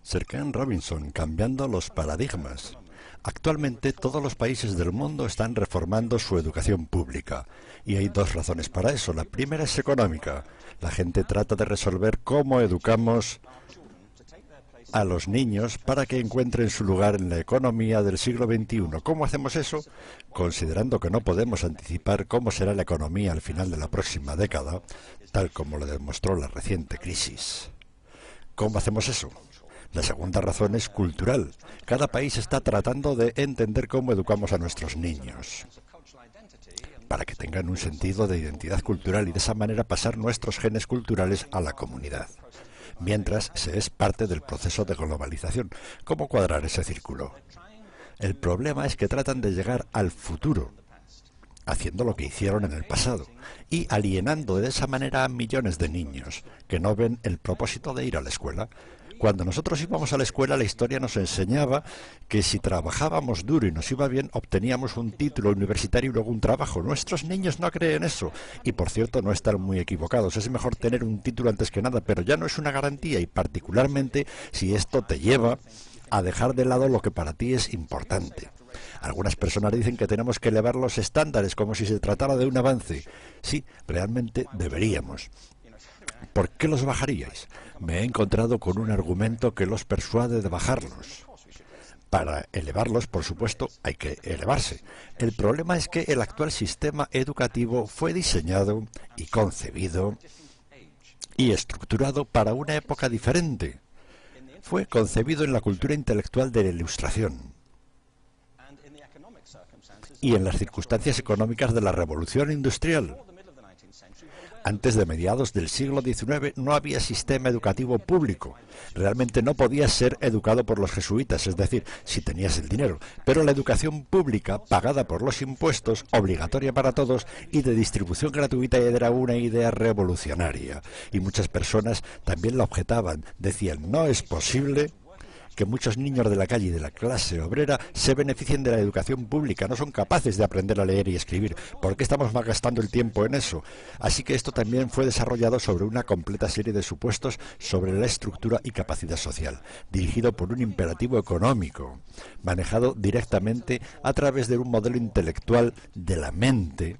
Sir Ken Robinson, cambiando los paradigmas. Actualmente todos los países del mundo están reformando su educación pública y hay dos razones para eso. La primera es económica. La gente trata de resolver cómo educamos a los niños para que encuentren su lugar en la economía del siglo XXI. ¿Cómo hacemos eso? Considerando que no podemos anticipar cómo será la economía al final de la próxima década, tal como lo demostró la reciente crisis. ¿Cómo hacemos eso? La segunda razón es cultural. Cada país está tratando de entender cómo educamos a nuestros niños, para que tengan un sentido de identidad cultural y de esa manera pasar nuestros genes culturales a la comunidad. Mientras se es parte del proceso de globalización. ¿Cómo cuadrar ese círculo? El problema es que tratan de llegar al futuro, haciendo lo que hicieron en el pasado, y alienando de esa manera a millones de niños que no ven el propósito de ir a la escuela. Cuando nosotros íbamos a la escuela, la historia nos enseñaba que si trabajábamos duro y nos iba bien, obteníamos un título universitario y luego un trabajo. Nuestros niños no creen eso. Y por cierto, no están muy equivocados. Es mejor tener un título antes que nada, pero ya no es una garantía, y particularmente si esto te lleva a dejar de lado lo que para ti es importante. Algunas personas dicen que tenemos que elevar los estándares como si se tratara de un avance. Sí, realmente deberíamos. ¿Por qué los bajaríais? Me he encontrado con un argumento que los persuade de bajarlos. Para elevarlos, por supuesto, hay que elevarse. El problema es que el actual sistema educativo fue diseñado y concebido y estructurado para una época diferente. Fue concebido en la cultura intelectual de la Ilustración y en las circunstancias económicas de la Revolución Industrial. Antes de mediados del siglo XIX no había sistema educativo público. Realmente no podías ser educado por los jesuitas, es decir, si tenías el dinero. Pero la educación pública, pagada por los impuestos, obligatoria para todos y de distribución gratuita, era una idea revolucionaria. Y muchas personas también la objetaban. Decían, no es posible que muchos niños de la calle y de la clase obrera se beneficien de la educación pública, no son capaces de aprender a leer y escribir. ¿Por qué estamos malgastando el tiempo en eso? Así que esto también fue desarrollado sobre una completa serie de supuestos sobre la estructura y capacidad social, dirigido por un imperativo económico, manejado directamente a través de un modelo intelectual de la mente,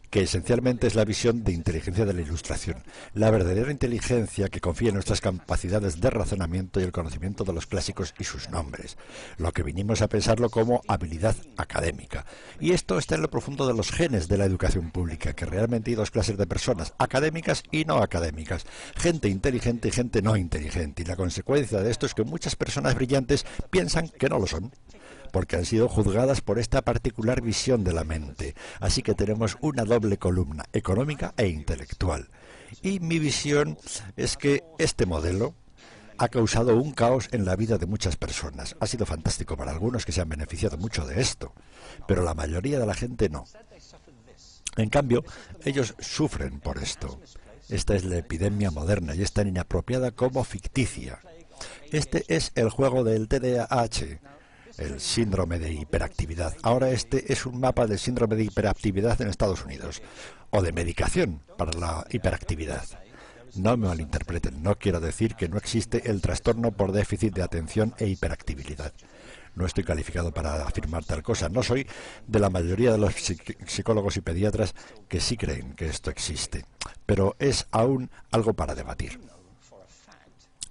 que esencialmente es la visión de inteligencia de la Ilustración, la verdadera inteligencia que confía en nuestras capacidades de razonamiento y el conocimiento de los clásicos y sus nombres, lo que vinimos a pensarlo como habilidad académica. Y esto está en lo profundo de los genes de la educación pública, que realmente hay dos clases de personas, académicas y no académicas, gente inteligente y gente no inteligente, y la consecuencia de esto es que muchas personas brillantes piensan que no lo son, porque han sido juzgadas por esta particular visión de la mente. Así que tenemos una doble columna, económica e intelectual. Y mi visión es que este modelo ha causado un caos en la vida de muchas personas. Ha sido fantástico para algunos que se han beneficiado mucho de esto, pero la mayoría de la gente no. En cambio, ellos sufren por esto. Esta es la epidemia moderna y es tan inapropiada como ficticia. Este es el juego del TDAH, el síndrome de hiperactividad. Ahora este es un mapa del síndrome de hiperactividad en Estados Unidos, o de medicación para la hiperactividad. No me malinterpreten, no quiero decir que no existe el trastorno por déficit de atención e hiperactividad. No estoy calificado para afirmar tal cosa. No soy de la mayoría de los psicólogos y pediatras que sí creen que esto existe, pero es aún algo para debatir.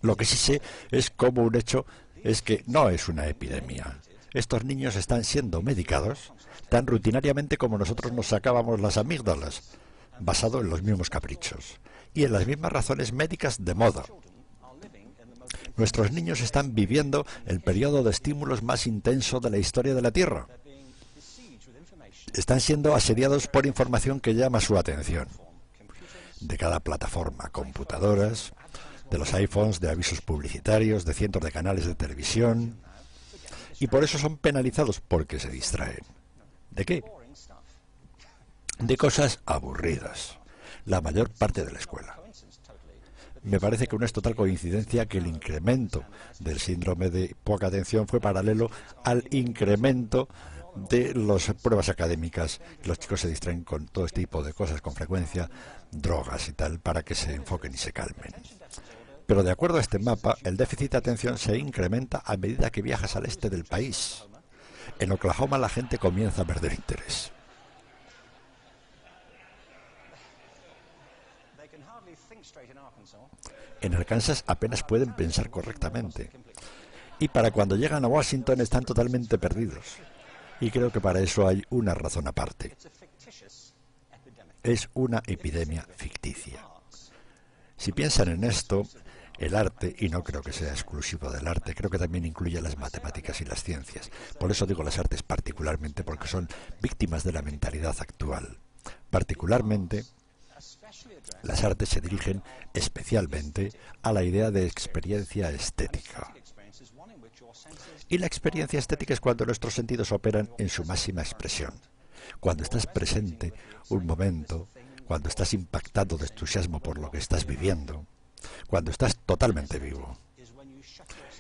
Lo que sí sé es como un hecho es que no es una epidemia. Estos niños están siendo medicados tan rutinariamente como nosotros nos sacábamos las amígdalas, basado en los mismos caprichos y en las mismas razones médicas de moda. Nuestros niños están viviendo el periodo de estímulos más intenso de la historia de la Tierra. Están siendo asediados por información que llama su atención, de cada plataforma, computadoras, de los iPhones, de avisos publicitarios, de cientos de canales de televisión, y por eso son penalizados porque se distraen. ¿De qué? De cosas aburridas, la mayor parte de la escuela. Me parece que no es total coincidencia que el incremento del síndrome de poca atención fue paralelo al incremento de las pruebas académicas. Los chicos se distraen con todo este tipo de cosas, con frecuencia, drogas y tal, para que se enfoquen y se calmen. Pero de acuerdo a este mapa, el déficit de atención se incrementa a medida que viajas al este del país. En Oklahoma la gente comienza a perder interés. En Arkansas apenas pueden pensar correctamente. Y para cuando llegan a Washington están totalmente perdidos. Y creo que para eso hay una razón aparte. Es una epidemia ficticia. Si piensan en esto, el arte, y no creo que sea exclusivo del arte, creo que también incluye las matemáticas y las ciencias. Por eso digo las artes particularmente, porque son víctimas de la mentalidad actual. Particularmente, las artes se dirigen especialmente a la idea de experiencia estética. Y la experiencia estética es cuando nuestros sentidos operan en su máxima expresión. Cuando estás presente un momento, cuando estás impactado de entusiasmo por lo que estás viviendo, cuando estás totalmente vivo.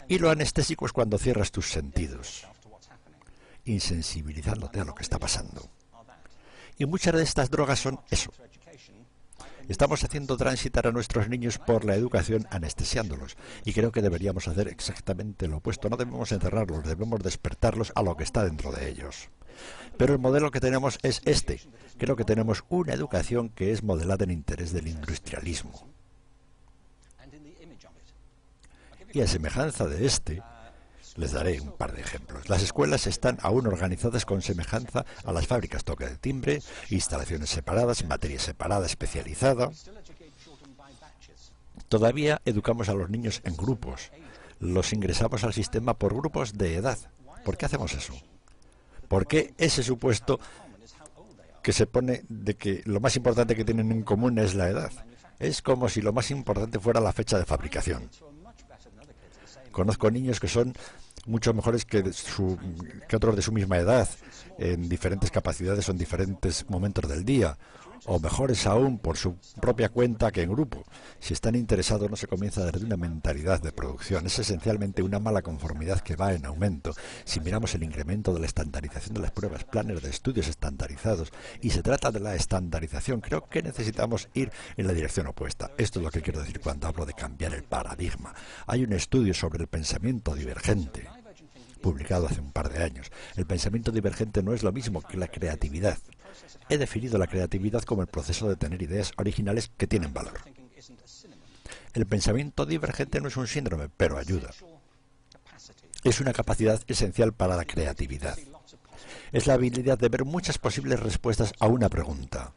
Y lo anestésico es cuando cierras tus sentidos, insensibilizándote a lo que está pasando. Y muchas de estas drogas son eso. Estamos haciendo transitar a nuestros niños por la educación anestesiándolos. Y creo que deberíamos hacer exactamente lo opuesto. No debemos encerrarlos, debemos despertarlos a lo que está dentro de ellos. Pero el modelo que tenemos es este. Creo que tenemos una educación que es modelada en interés del industrialismo. Y a semejanza de este, les daré un par de ejemplos. Las escuelas están aún organizadas con semejanza a las fábricas, toque de timbre, instalaciones separadas, materia separada, especializada. Todavía educamos a los niños en grupos. Los ingresamos al sistema por grupos de edad. ¿Por qué hacemos eso? ¿Por qué ese supuesto que se pone de que lo más importante que tienen en común es la edad? Es como si lo más importante fuera la fecha de fabricación. Conozco niños que son mucho mejores que otros de su misma edad, en diferentes capacidades o en diferentes momentos del día, o mejores aún por su propia cuenta que en grupo. Si están interesados no se comienza desde una mentalidad de producción, es esencialmente una mala conformidad que va en aumento. Si miramos el incremento de la estandarización de las pruebas, planes de estudios estandarizados, y se trata de la estandarización, creo que necesitamos ir en la dirección opuesta. Esto es lo que quiero decir cuando hablo de cambiar el paradigma. Hay un estudio sobre el pensamiento divergente, publicado hace un par de años. El pensamiento divergente no es lo mismo que la creatividad. He definido la creatividad como el proceso de tener ideas originales que tienen valor. El pensamiento divergente no es un síndrome, pero ayuda. Es una capacidad esencial para la creatividad. Es la habilidad de ver muchas posibles respuestas a una pregunta,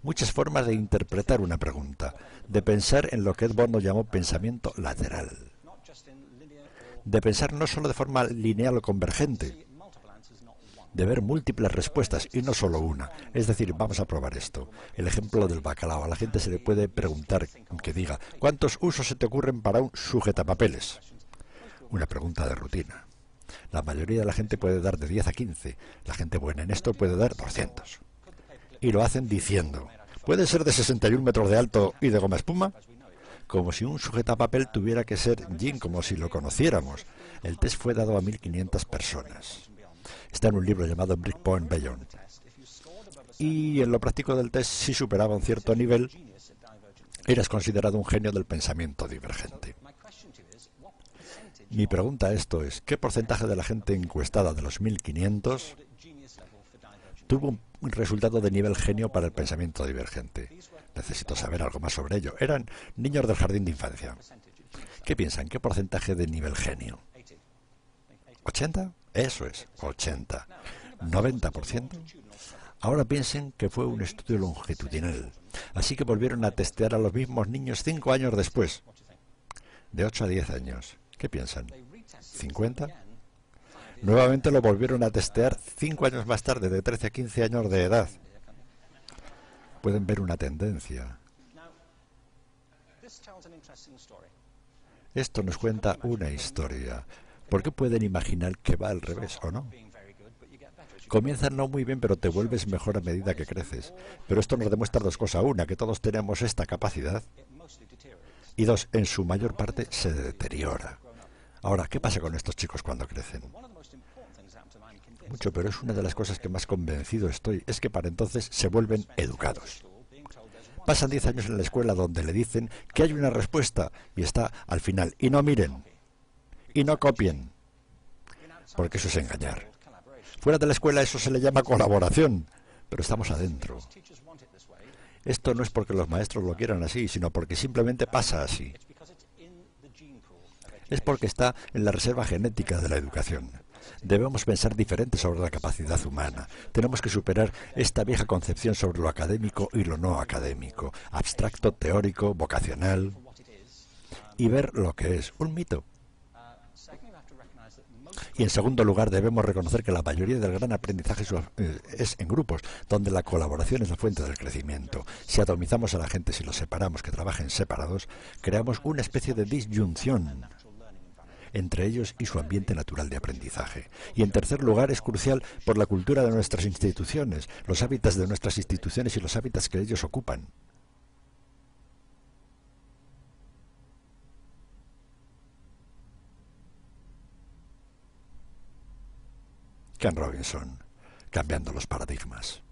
muchas formas de interpretar una pregunta, de pensar en lo que Ed Bono llamó pensamiento lateral, de pensar no solo de forma lineal o convergente, de ver múltiples respuestas y no solo una. Es decir, vamos a probar esto. El ejemplo del bacalao. A la gente se le puede preguntar, que diga, ¿cuántos usos se te ocurren para un sujetapapeles? Una pregunta de rutina. La mayoría de la gente puede dar de 10 a 15. La gente buena en esto puede dar 200. Y lo hacen diciendo, ¿puede ser de 61 metros de alto y de goma espuma? Como si un sujetapapel tuviera que ser jean, como si lo conociéramos. El test fue dado a 1.500 personas. Está en un libro llamado Breakpoint Beyond. Y en lo práctico del test, si superaba un cierto nivel, eras considerado un genio del pensamiento divergente. Mi pregunta a esto es, ¿qué porcentaje de la gente encuestada de los 1.500 tuvo un resultado de nivel genio para el pensamiento divergente? Necesito saber algo más sobre ello. Eran niños del jardín de infancia. ¿Qué piensan? ¿Qué porcentaje de nivel genio? ¿80? Eso es, 80. ¿90%? Ahora piensen que fue un estudio longitudinal. Así que volvieron a testear a los mismos niños 5 años después. De 8 a 10 años. ¿Qué piensan? ¿50? Nuevamente lo volvieron a testear 5 años más tarde, de 13 a 15 años de edad. Pueden ver una tendencia. Esto nos cuenta una historia. ¿Por qué pueden imaginar que va al revés o no? Comienzas no muy bien, pero te vuelves mejor a medida que creces. Pero esto nos demuestra dos cosas. Una, que todos tenemos esta capacidad. Y dos, en su mayor parte se deteriora. Ahora, ¿qué pasa con estos chicos cuando crecen? Mucho, pero es una de las cosas que más convencido estoy. Es que para entonces se vuelven educados. Pasan 10 años en la escuela donde le dicen que hay una respuesta y está al final. Y no miren, y no copien, porque eso es engañar. Fuera de la escuela eso se le llama colaboración, pero estamos adentro. Esto no es porque los maestros lo quieran así, sino porque simplemente pasa así. Es porque está en la reserva genética de la educación. Debemos pensar diferente sobre la capacidad humana. Tenemos que superar esta vieja concepción sobre lo académico y lo no académico, abstracto, teórico, vocacional, y ver lo que es un mito. Y en segundo lugar, debemos reconocer que la mayoría del gran aprendizaje es en grupos, donde la colaboración es la fuente del crecimiento. Si atomizamos a la gente, si los separamos, que trabajen separados, creamos una especie de disyunción entre ellos y su ambiente natural de aprendizaje. Y en tercer lugar, es crucial por la cultura de nuestras instituciones, los hábitats de nuestras instituciones y los hábitats que ellos ocupan. Ken Robinson, cambiando los paradigmas.